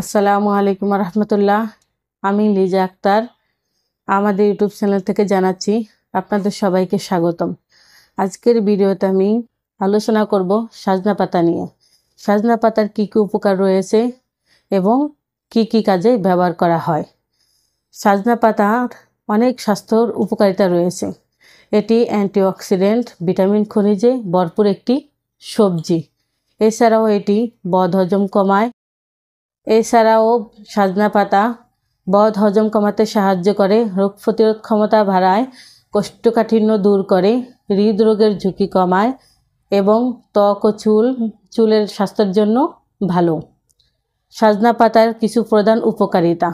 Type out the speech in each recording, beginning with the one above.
আসসালামু আলাইকুম রহমতুল্লাহ। আমি লিজা আক্তার আমাদের ইউটিউব চ্যানেল থেকে জানাচ্ছি আপনাদের সবাইকে স্বাগতম। আজকের ভিডিওতে আমি আলোচনা করব সজনা পাতা নিয়ে। সজনা পাতার কী কী উপকার রয়েছে এবং কি কি কাজে ব্যবহার করা হয়। সজনা পাতার অনেক স্বাস্থ্যর উপকারিতা রয়েছে। এটি অ্যান্টিঅক্সিডেন্ট, ভিটামিন, খনিজে ভরপুর একটি সবজি। এছাড়াও এটি বদহজম কমায়। এছাড়াও সজনা পাতা বদহজম কমাতে সাহায্য করে, রোগ প্রতিরোধ ক্ষমতা বাড়ায়, কোষ্ঠকাঠিন্য দূর করে, হৃদরোগের ঝুঁকি কমায় এবং ত্বক ও চুলের স্বাস্থ্যের জন্য ভালো। সজনা পাতার কিছু প্রধান উপকারিতা।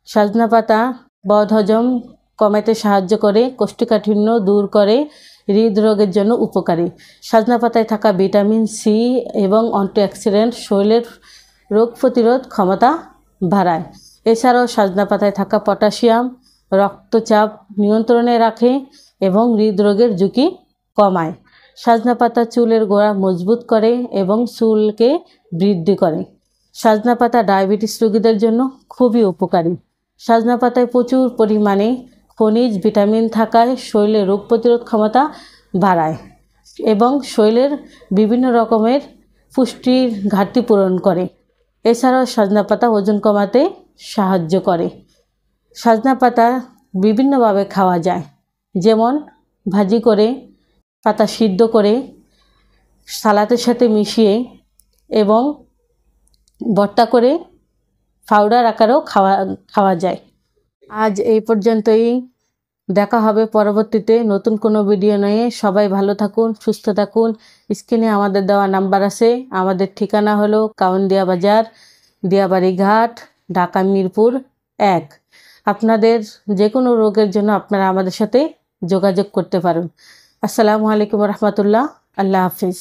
সজনা পাতা বদহজম কমাতে সাহায্য করে, কোষ্ঠকাঠিন্য দূর করে, হৃদরোগের জন্য উপকারী। সজনা পাতায় থাকা ভিটামিন সি এবং অ্যান্টিঅক্সিডেন্ট শরীরের রোগ প্রতিরোধ ক্ষমতা বাড়ায়। এছাড়াও সজনা পাতায় থাকা পটাশিয়াম রক্তচাপ নিয়ন্ত্রণে রাখে এবং হৃদরোগের ঝুঁকি কমায়। সজনা পাতা চুলের গোড়া মজবুত করে এবং চুলকে বৃদ্ধি করে। সজনা পাতা ডায়াবেটিস রোগীদের জন্য খুবই উপকারী। সজনা পাতায় প্রচুর পরিমাণে খনিজ ভিটামিন থাকায় শরীরের রোগ প্রতিরোধ ক্ষমতা বাড়ায় এবং শরীরের বিভিন্ন রকমের পুষ্টির ঘাটতি পূরণ করে। এছাড়াও সজনা পাতা ওজন কমাতে সাহায্য করে। সজনা পাতা বিভিন্নভাবে খাওয়া যায়, যেমন ভাজি করে, পাতা সিদ্ধ করে, সালাদের সাথে মিশিয়ে এবং ভর্তা করে পাউডার আকারেও খাওয়া যায়। আজ এই পর্যন্তই। দেখা হবে পরবর্তীতে নতুন কোনো ভিডিও নিয়ে। সবাই ভালো থাকুন, সুস্থ থাকুন। স্ক্রিনে আমাদের দেওয়া নাম্বার আছে। আমাদের ঠিকানা হলো কাউন্দিয়া বাজার, দিয়াবাড়ি ঘাট, ঢাকা মিরপুর 1। আপনাদের যে কোনো রোগের জন্য আপনারা আমাদের সাথে যোগাযোগ করতে পারেন। আসসালামু আলাইকুম রহমতুল্লাহ। আল্লাহ হাফিজ।